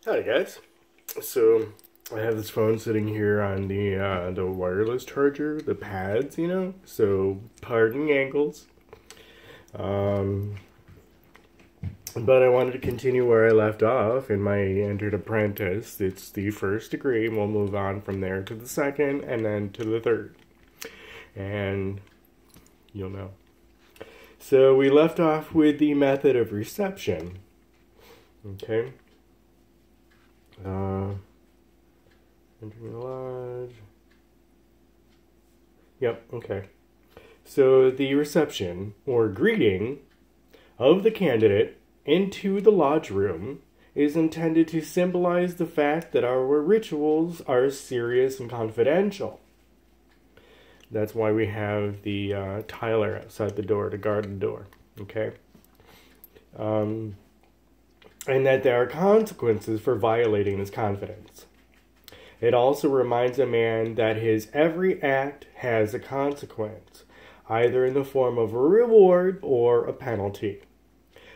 Hi guys. So I have this phone sitting here on the wireless charger, the pads, So pardon the angles. Um, but I wanted to continue where I left off in my entered apprentice. It's the first degree, and we'll move on from there to the second, and then to the third, and you'll know. So we left off with the method of reception. Okay. Entering the lodge. Yep, okay. So the reception, or greeting, of the candidate into the lodge room is intended to symbolize the fact that our rituals are serious and confidential. That's why we have the Tyler outside the door to guard the door, okay? And that there are consequences for violating this confidence. It also reminds a man that his every act has a consequence, either in the form of a reward or a penalty.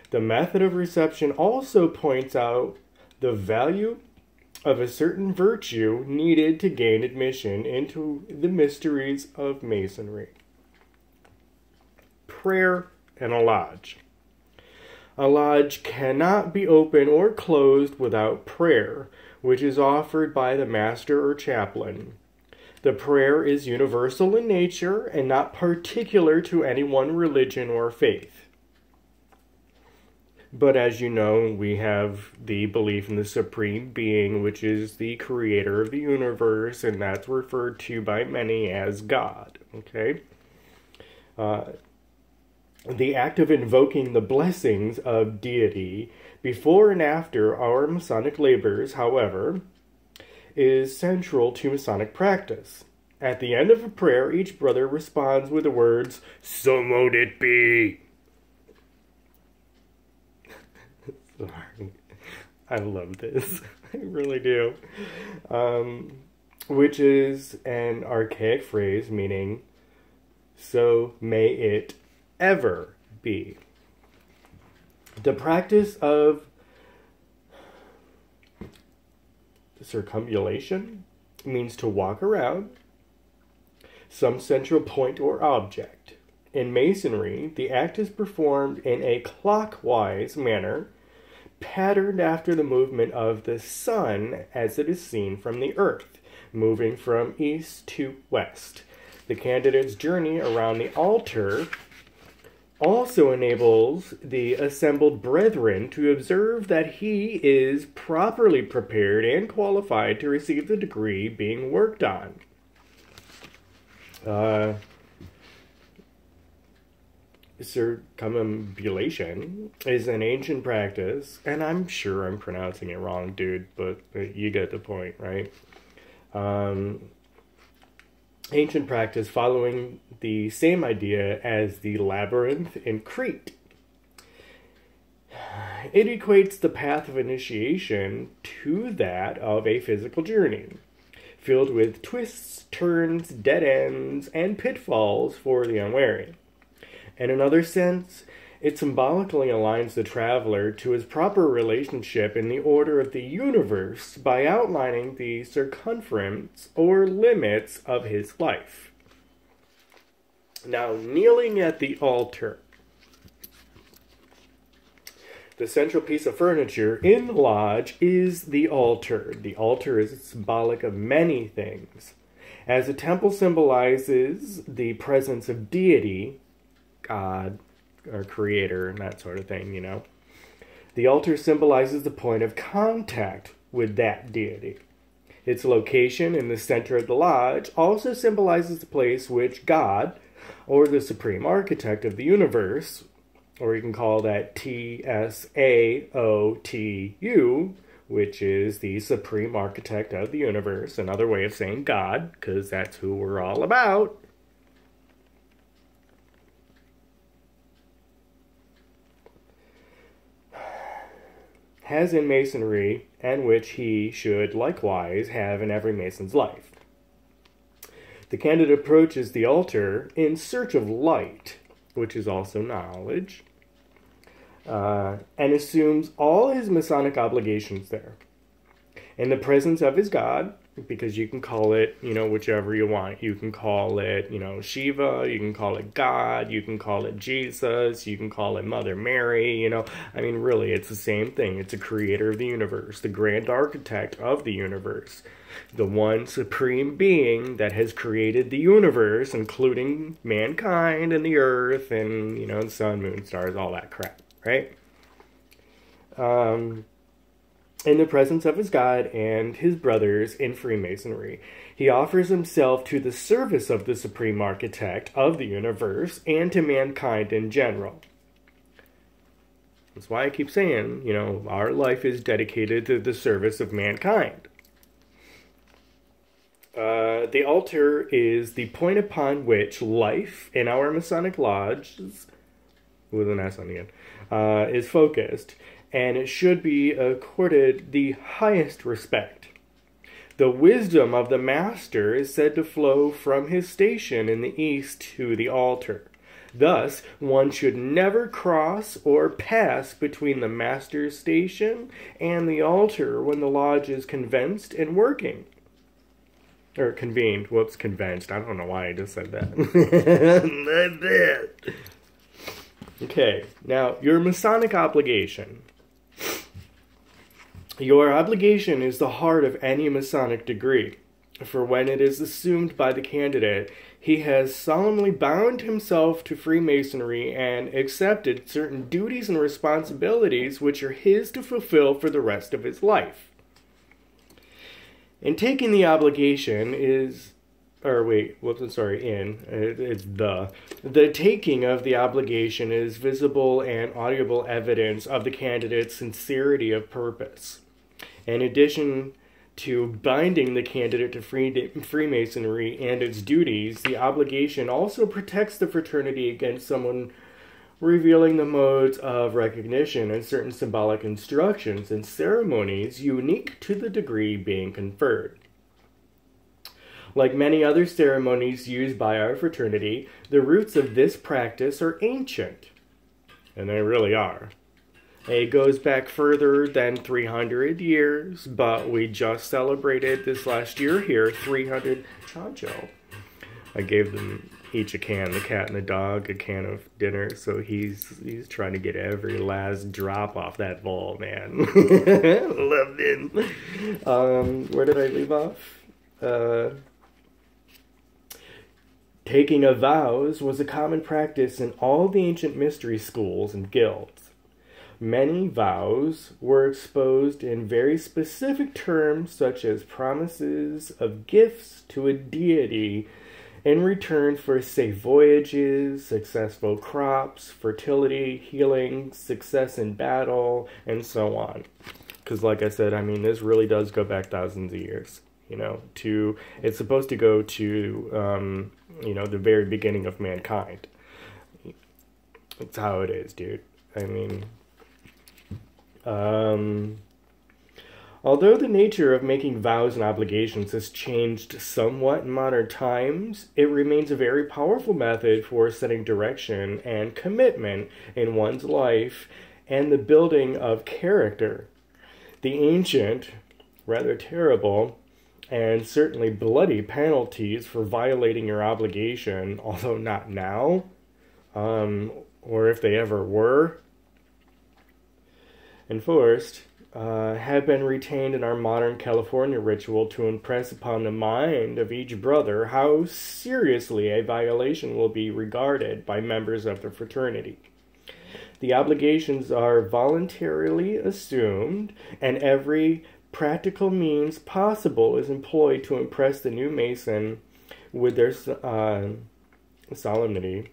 The method of reception also points out the value of a certain virtue needed to gain admission into the mysteries of Masonry. Prayer and a lodge. A lodge cannot be open or closed without prayer, which is offered by the master or chaplain. The prayer is universal in nature and not particular to any one religion or faith. But as you know, we have the belief in the Supreme Being, which is the creator of the universe, and that's referred to by many as God, okay? The act of invoking the blessings of deity before and after our Masonic labors, however, is central to Masonic practice. At the end of a prayer, each brother responds with the words, "So mote it be." Sorry. I love this. I really do. Which is an archaic phrase meaning, "So may it ever be." The practice of circumambulation means to walk around some central point or object. In Masonry, the act is performed in a clockwise manner, patterned after the movement of the sun as it is seen from the earth, moving from east to west. The candidate's journey around the altar also enables the assembled brethren to observe that he is properly prepared and qualified to receive the degree being worked on. Circumambulation is an ancient practice, and I'm sure I'm pronouncing it wrong, dude, but you get the point, right? Ancient practice following the same idea as the labyrinth in Crete. It equates the path of initiation to that of a physical journey, filled with twists, turns, dead ends, and pitfalls for the unwary. In another sense, it symbolically aligns the traveler to his proper relationship in the order of the universe by outlining the circumference or limits of his life. Now, kneeling at the altar. The central piece of furniture in the lodge is the altar. The altar is symbolic of many things. As a temple symbolizes the presence of deity, God, or creator, and that sort of thing, The altar symbolizes the point of contact with that deity. Its location in the center of the lodge also symbolizes the place which God, or the supreme architect of the universe, or you can call that TSAOTU, which is the supreme architect of the universe, another way of saying God, because that's who we're all about, has in Masonry, and which he should likewise have in every Mason's life. The candidate approaches the altar in search of light, which is also knowledge, and assumes all his Masonic obligations there. In the presence of his God, because you can call it, whichever you want. You can call it, Shiva, you can call it God, you can call it Jesus, you can call it Mother Mary, I mean, really, it's the same thing. It's a creator of the universe, the grand architect of the universe, the one supreme being that has created the universe, including mankind and the earth and, the sun, moon, stars, all that crap, right? In the presence of his God and his brothers in Freemasonry, he offers himself to the service of the supreme architect of the universe and to mankind in general. That's why I keep saying, our life is dedicated to the service of mankind. The altar is the point upon which life in our Masonic lodges, with an S on the end, is focused, and it should be accorded the highest respect. The wisdom of the master is said to flow from his station in the east to the altar. Thus, one should never cross or pass between the master's station and the altar when the lodge is convinced and working. Or convened. Whoops, convinced. I don't know why I just said that. Okay, now, your Masonic obligation. Your obligation is the heart of any Masonic degree, for when it is assumed by the candidate, he has solemnly bound himself to Freemasonry and accepted certain duties and responsibilities which are his to fulfill for the rest of his life. In taking the obligation is... The taking of the obligation is visible and audible evidence of the candidate's sincerity of purpose. In addition to binding the candidate to Freemasonry and its duties, the obligation also protects the fraternity against someone revealing the modes of recognition and certain symbolic instructions and ceremonies unique to the degree being conferred. Like many other ceremonies used by our fraternity, the roots of this practice are ancient. And they really are. It goes back further than 300 years, but we just celebrated this last year here, 300 Chancho. I gave them each a can, the cat and the dog, a can of dinner, so he's trying to get every last drop off that bowl, man. Love him. Where did I leave off? Taking of vows was a common practice in all the ancient mystery schools and guilds. Many vows were exposed in very specific terms, such as promises of gifts to a deity in return for safe voyages, successful crops, fertility, healing, success in battle, and so on. Because like I said, I mean, this really does go back thousands of years. It's supposed to go to, the very beginning of mankind. That's how it is, dude. I mean, although the nature of making vows and obligations has changed somewhat in modern times, it remains a very powerful method for setting direction and commitment in one's life and the building of character. The ancient, rather terrible, and certainly bloody penalties for violating your obligation, although not now, or if they ever were enforced, have been retained in our modern California ritual to impress upon the mind of each brother how seriously a violation will be regarded by members of the fraternity. The obligations are voluntarily assumed, and every practical means possible is employed to impress the new Mason with their solemnity.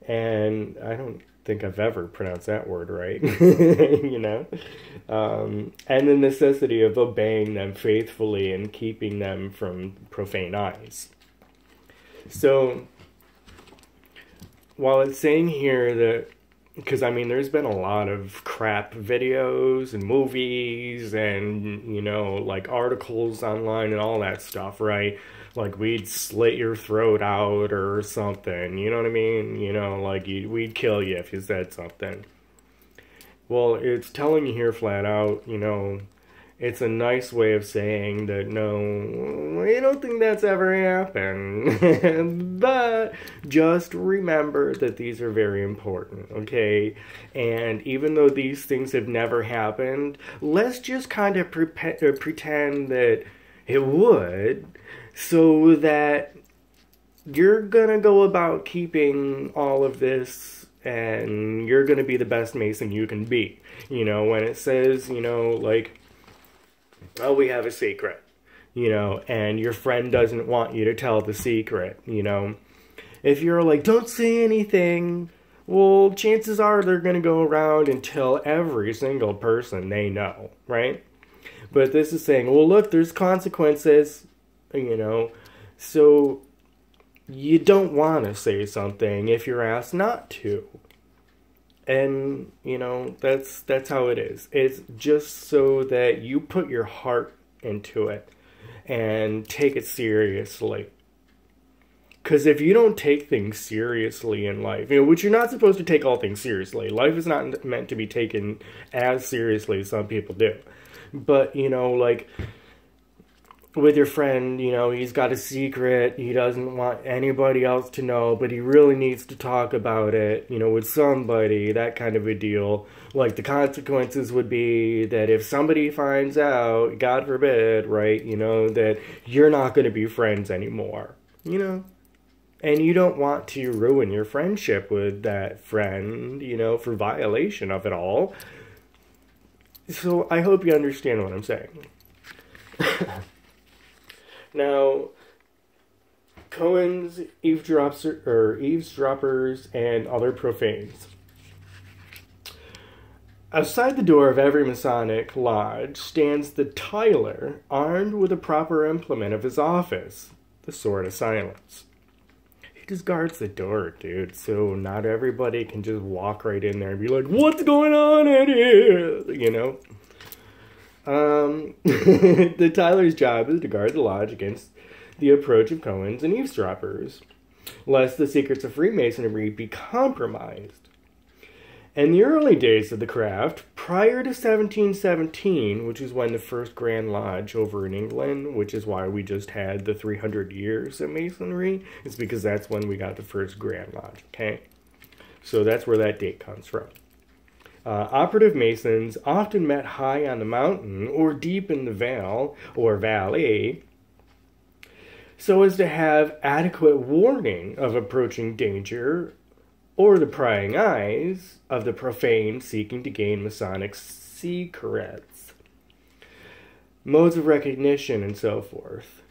And I don't think I've ever pronounced that word right, and the necessity of obeying them faithfully and keeping them from profane eyes. So, while it's saying here that, because I mean, there's been a lot of crap videos and movies and, like articles online and all that stuff, right? Like we'd slit your throat out or something, you know what I mean? Like we'd kill you if you said something. Well, it's telling you here flat out, It's a nice way of saying that no, I don't think that's ever happened. But just remember that these are very important, okay? And even though these things have never happened, let's just kind of pretend that it would, so that you're gonna go about keeping all of this, and you're gonna be the best Mason you can be. You know, when it says, you know, like, oh, we have a secret, you know, and your friend doesn't want you to tell the secret, you know. If you're like, don't say anything, well, chances are they're going to go around and tell every single person they know, right? But this is saying, well, look, there's consequences, you know, so you don't want to say something if you're asked not to. And, you know, that's how it is. It's just so that you put your heart into it and take it seriously. Because if you don't take things seriously in life, you know, which you're not supposed to take all things seriously. Life is not meant to be taken as seriously as some people do. But, you know, like, with your friend, you know, he's got a secret, he doesn't want anybody else to know, but he really needs to talk about it, you know, with somebody, that kind of a deal. Like, the consequences would be that if somebody finds out, God forbid, right, you know, that you're not going to be friends anymore, you know. And you don't want to ruin your friendship with that friend, you know, for violation of it all. So I hope you understand what I'm saying. Now, Cohen's eavesdroppers and other profanes. Outside the door of every Masonic lodge stands the Tyler, armed with a proper implement of his office, the Sword of Silence. He just guards the door, dude, so not everybody can just walk right in there and be like, what's going on in here? You know? The Tyler's job is to guard the lodge against the approach of Cohens and eavesdroppers, lest the secrets of Freemasonry be compromised. In the early days of the craft, prior to 1717, which is when the first Grand Lodge over in England, which is why we just had the 300 years of Masonry, it's because that's when we got the first Grand Lodge, okay? So that's where that date comes from. Operative Masons often met high on the mountain or deep in the vale or valley so as to have adequate warning of approaching danger or the prying eyes of the profane seeking to gain Masonic secrets, modes of recognition, and so forth.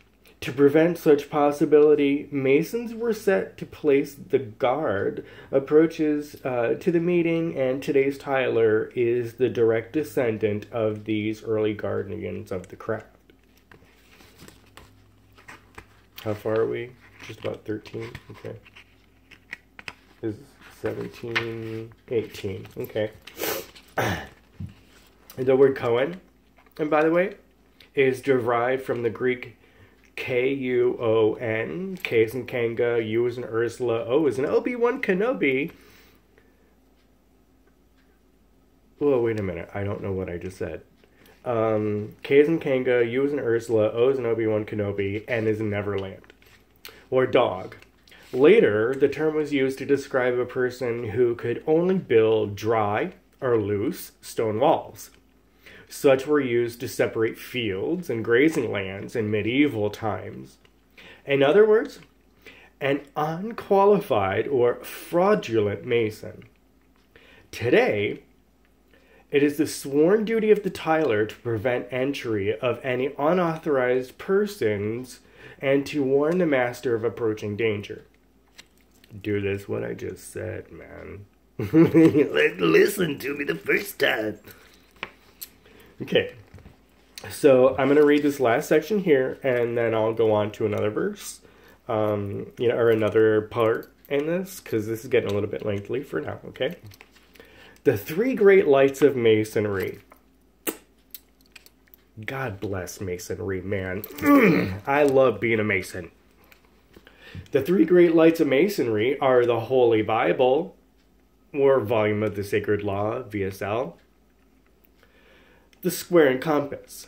To prevent such possibility, Masons were set to place the guard approaches to the meeting, and today's Tyler is the direct descendant of these early guardians of the craft. How far are we? Just about 13? Okay. Is 17, 18. Okay. The word Cohen, and by the way, is derived from the Greek K-U-O-N. K is in Kanga, U is in Ursula, O is in Obi-Wan Kenobi. Whoa, wait a minute. I don't know what I just said. K is in Kanga, U is in Ursula, O is in Obi-Wan Kenobi, N is in Neverland. Or dog. Later, the term was used to describe a person who could only build dry or loose stone walls. Such were used to separate fields and grazing lands in medieval times. In other words, an unqualified or fraudulent Mason. Today, it is the sworn duty of the Tyler to prevent entry of any unauthorized persons and to warn the master of approaching danger. Dude, that's what I just said, man. Listen to me the first time. Okay, so I'm going to read this last section here, and then I'll go on to another verse, or another part in this, because this is getting a little bit lengthy for now, okay? The three great lights of Masonry. God bless Masonry, man. I love being a Mason. The three great lights of Masonry are the Holy Bible, or Volume of the Sacred Law, VSL, the Square and Compass,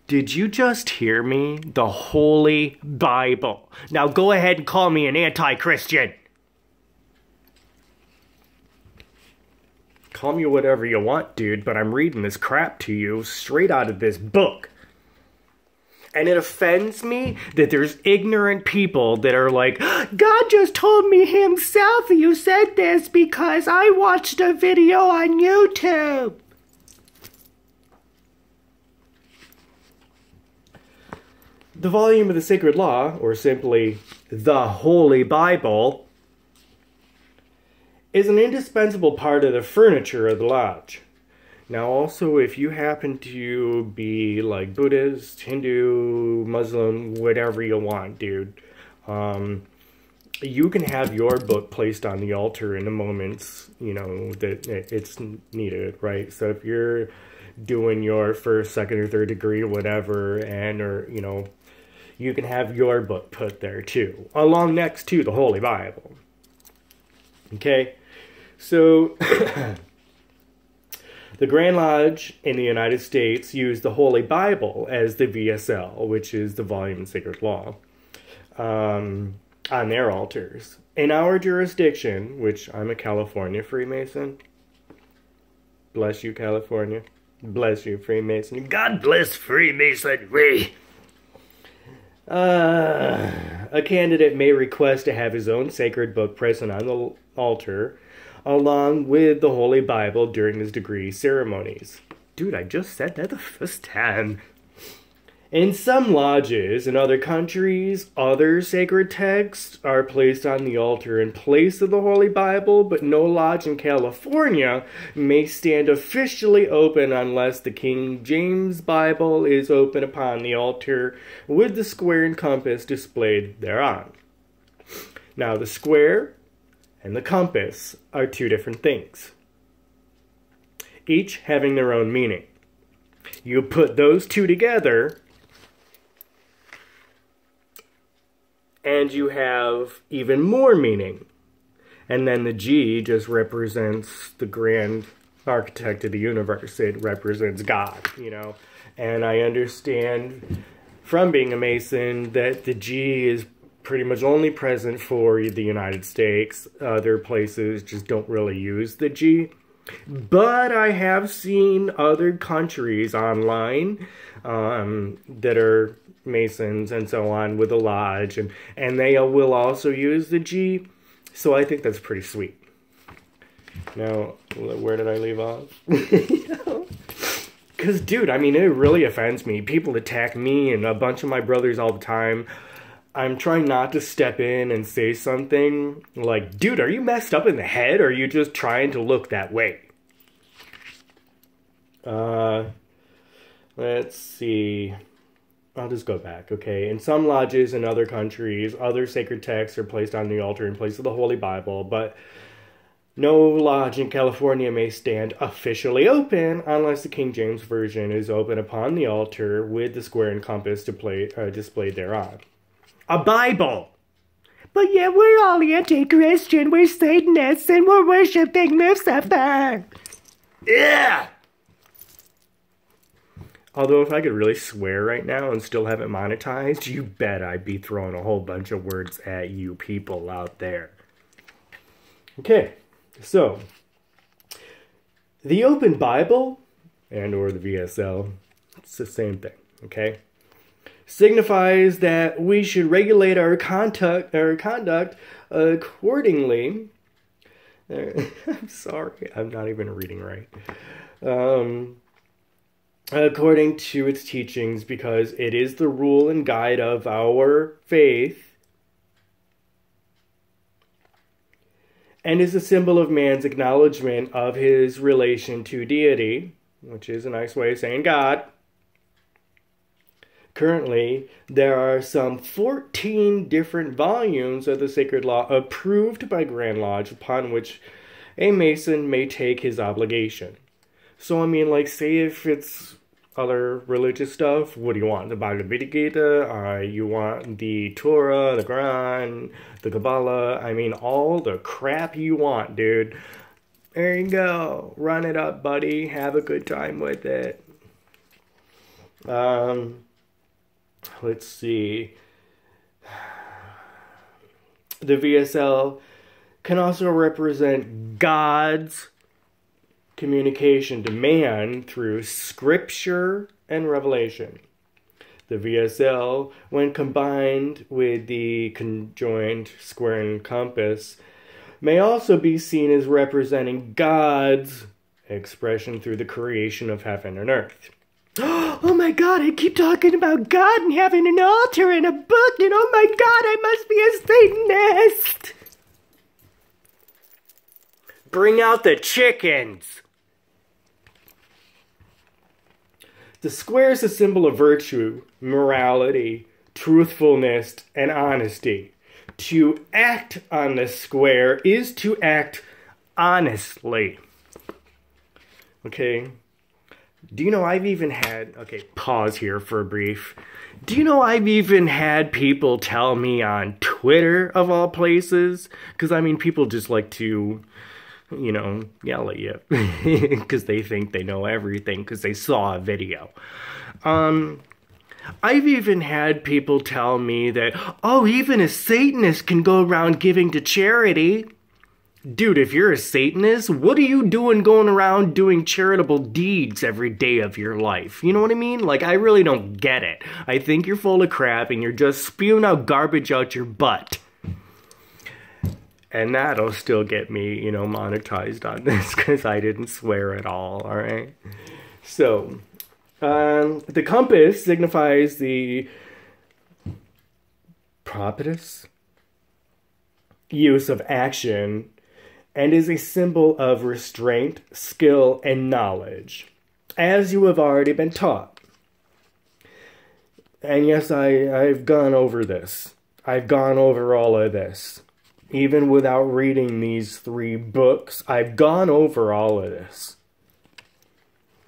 Did you just hear me? The Holy Bible. Now go ahead and call me an anti-Christian. Call me whatever you want, dude, but I'm reading this crap to you straight out of this book. And it offends me that there's ignorant people that are like, God just told me himself you said this because I watched a video on YouTube. The volume of the Sacred Law, or simply the Holy Bible, is an indispensable part of the furniture of the lodge. Now also, if you happen to be like Buddhist, Hindu, Muslim, whatever you want, dude, you can have your book placed on the altar in the moments, you know, that it's needed, right? So if you're doing your first, second, or third degree or whatever, or, you know, you can have your book put there too, along next to the Holy Bible. Okay? So, the Grand Lodge in the United States used the Holy Bible as the VSL, which is the volume of Sacred Law, on their altars. In our jurisdiction, which I'm a California Freemason, bless you, California, bless you, Freemason, God bless Freemasonry. A candidate may request to have his own sacred book present on the altar, along with the Holy Bible during his degree ceremonies. Dude, I just said that the first time. In some lodges in other countries, other sacred texts are placed on the altar in place of the Holy Bible, but no lodge in California may stand officially open unless the King James Bible is open upon the altar with the square and compass displayed thereon. Now, the square and the compass are two different things, each having their own meaning. You put those two together, and you have even more meaning. And then the G just represents the grand architect of the universe. It represents God, you know. And I understand from being a Mason that the G is pretty much only present for the United States. Other places just don't really use the G. But I have seen other countries online that are Masons and so on with the lodge, and they will also use the G, so I think that's pretty sweet. Now, where did I leave off? Because, dude, I mean, it really offends me. People attack me and a bunch of my brothers all the time. I'm trying not to step in and say something like, dude, are you messed up in the head, or are you just trying to look that way? Let's see. I'll just go back, okay? In some lodges in other countries, other sacred texts are placed on the altar in place of the Holy Bible, but no lodge in California may stand officially open unless the King James Version is open upon the altar with the square and compass displayed thereon. A Bible! But yet we're all anti-Christian, we're Satanists, and we're worshipping Lucifer! Yeah! Although if I could really swear right now and still have it monetized, you bet I'd be throwing a whole bunch of words at you people out there. Okay, so the Open Bible and or the VSL, it's the same thing, okay? Signifies that we should regulate our conduct accordingly. I'm sorry, I'm not even reading right. According to its teachings, because it is the rule and guide of our faith, and is a symbol of man's acknowledgement of his relation to deity, which is a nice way of saying God. Currently, there are some 14 different volumes of the Sacred Law approved by Grand Lodge upon which a Mason may take his obligation. So, I mean, like, say if it's other religious stuff, what do you want? The Bhagavad Gita? You want the Torah, the Quran, the Kabbalah? I mean, all the crap you want, dude. There you go. Run it up, buddy. Have a good time with it. Let's see. The VSL can also represent God's communication to man through scripture and revelation. The VSL, when combined with the conjoined square and compass, may also be seen as representing God's expression through the creation of heaven and earth. Oh my God, I keep talking about God and having an altar and a book, and oh my God, I must be a Satanist. Bring out the chickens. The square is a symbol of virtue, morality, truthfulness, and honesty. To act on the square is to act honestly. Okay? Do you know I've even had... Okay, pause here for a brief. Do you know I've even had people tell me on Twitter, of all places? Because, I mean, people just like to... you know, yell at you because they think they know everything because they saw a video. I've even had people tell me that, oh, even a Satanist can go around giving to charity. Dude, if you're a Satanist, what are you doing going around doing charitable deeds every day of your life? You know what I mean? Like, I really don't get it. I think you're full of crap and you're just spewing out garbage out your butt. And that'll still get me, you know, monetized on this because I didn't swear at all right? So, the compass signifies the propitious use of action and is a symbol of restraint, skill, and knowledge, as you have already been taught. And yes, I've gone over this. I've gone over all of this. Even without reading these 3 books, I've gone over all of this.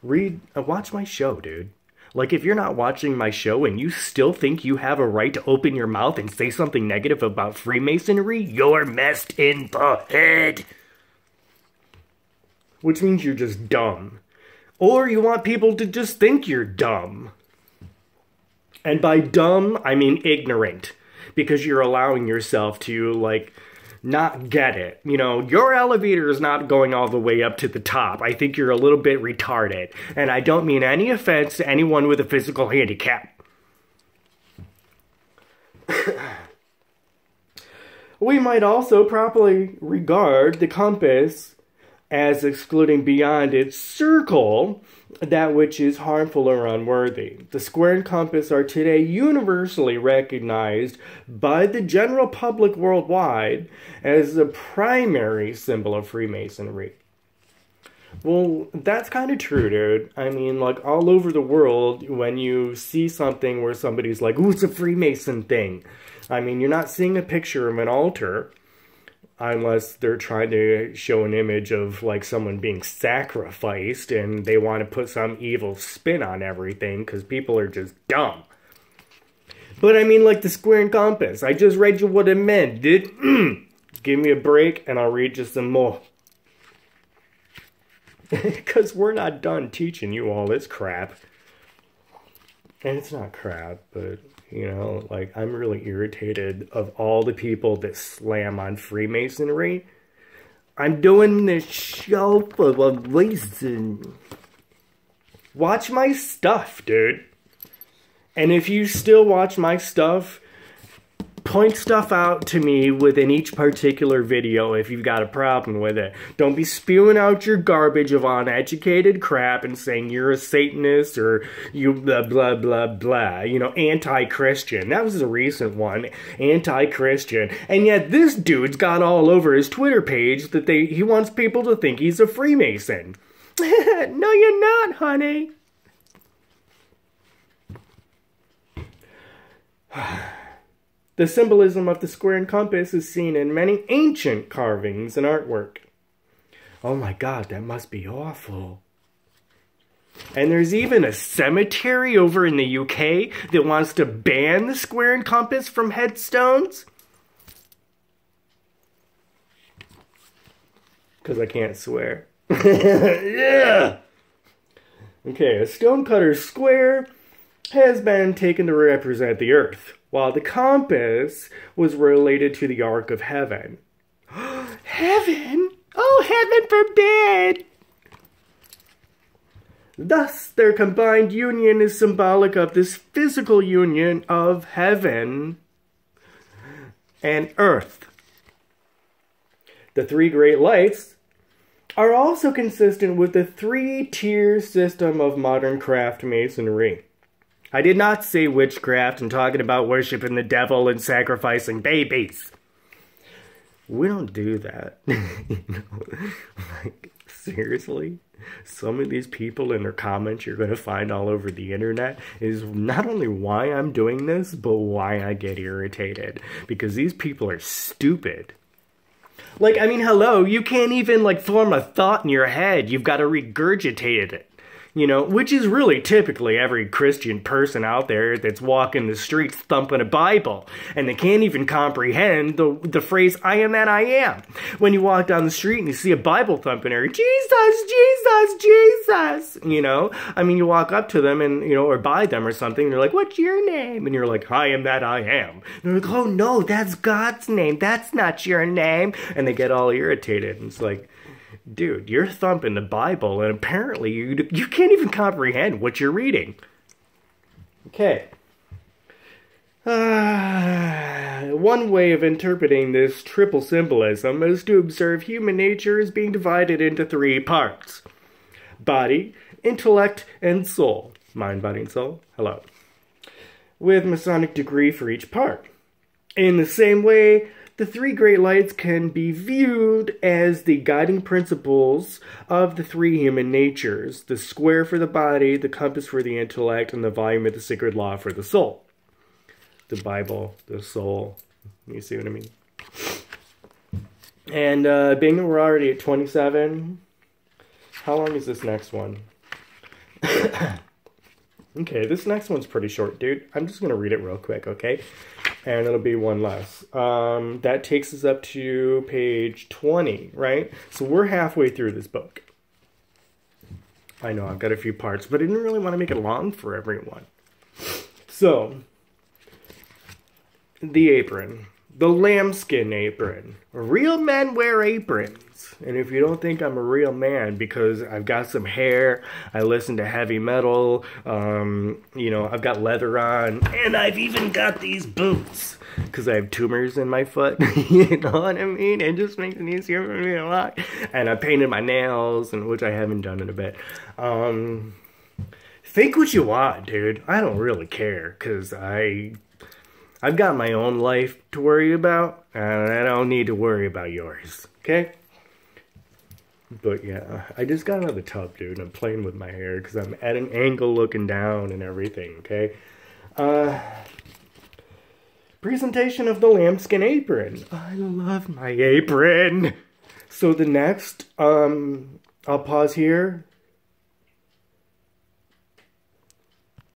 Watch my show, dude. Like, if you're not watching my show and you still think you have a right to open your mouth and say something negative about Freemasonry, you're messed in the head. Which means you're just dumb. Or you want people to just think you're dumb. And by dumb, I mean ignorant. Because you're allowing yourself to, like, not get it. You know, your elevator is not going all the way up to the top. I think you're a little bit retarded. And I don't mean any offense to anyone with a physical handicap. We might also properly regard the compass as excluding beyond its circle that which is harmful or unworthy. The square and compass are today universally recognized by the general public worldwide as the primary symbol of Freemasonry. Well, that's kind of true, dude. I mean, like, all over the world, when you see something where somebody's like, ooh, it's a Freemason thing. I mean, you're not seeing a picture of an altar, unless they're trying to show an image of, like, someone being sacrificed and they want to put some evil spin on everything because people are just dumb. But I mean, like the square and compass. I just read you what it meant, dude. Give me a break and I'll read you some more. Because we're not done teaching you all this crap. And it's not crap, but... you know, like, I'm really irritated of all the people that slam on Freemasonry. I'm doing this show for a reason. Watch my stuff, dude. And if you still watch my stuff, point stuff out to me within each particular video if you've got a problem with it. Don't be spewing out your garbage of uneducated crap and saying you're a Satanist or you blah, blah, blah, blah. You know, anti-Christian. That was a recent one. Anti-Christian. And yet this dude's got all over his Twitter page that he wants people to think he's a Freemason. No, you're not, honey. The symbolism of the square and compass is seen in many ancient carvings and artwork. Oh my God, that must be awful. And there's even a cemetery over in the UK that wants to ban the square and compass from headstones. Because I can't swear. Yeah! Okay, a stonecutter square has been taken to represent the earth, while the compass was related to the ark of heaven. Heaven? Oh, heaven forbid! Thus, their combined union is symbolic of this physical union of heaven and earth. The three great lights are also consistent with the three-tier system of modern craft masonry. I did not say witchcraft and talking about worshiping the devil and sacrificing babies. We don't do that. Like, seriously? Some of these people in their comments you're going to find all over the internet is not only why I'm doing this, but why I get irritated. Because these people are stupid. Like, I mean, hello, you can't even, like, form a thought in your head. You've got to regurgitate it. You know, which is really typically every Christian person out there that's walking the streets thumping a Bible. And they can't even comprehend the phrase, I am that I am. When you walk down the street and you see a Bible thumping area, Jesus, Jesus, Jesus. You know, I mean, you walk up to them and, you know, or by them or something, and they're like, what's your name? And you're like, I am that I am. And they're like, oh no, that's God's name. That's not your name. And they get all irritated. And it's like, dude, you're thumping the Bible, and apparently you can't even comprehend what you're reading. Okay. One way of interpreting this triple symbolism is to observe human nature as being divided into three parts. Body, intellect, and soul. Mind, body, and soul. Hello. With Masonic degree for each part. In the same way, the three great lights can be viewed as the guiding principles of the three human natures. The square for the body, the compass for the intellect, and the volume of the sacred law for the soul. The Bible, the soul. You see what I mean? And being that we're already at 27, how long is this next one? Okay, this next one's pretty short, dude. I'm just going to read it real quick, okay? And it'll be one less. That takes us up to page 20, right? So we're halfway through this book. I know, I've got a few parts, but I didn't really want to make it long for everyone. So, the apron. The lambskin apron. Real men wear aprons. And if you don't think I'm a real man because I've got some hair, I listen to heavy metal, you know, I've got leather on, and I've even got these boots because I have tumors in my foot. You know what I mean? It just makes it easier for me to walk. And I painted my nails, and which I haven't done in a bit. Think what you want, dude. I don't really care because I've got my own life to worry about, and I don't need to worry about yours, okay? But yeah, I just got out of the tub, dude, and I'm playing with my hair because I'm at an angle looking down and everything, okay? Presentation of the lambskin apron. I love my apron. So the next, I'll pause here.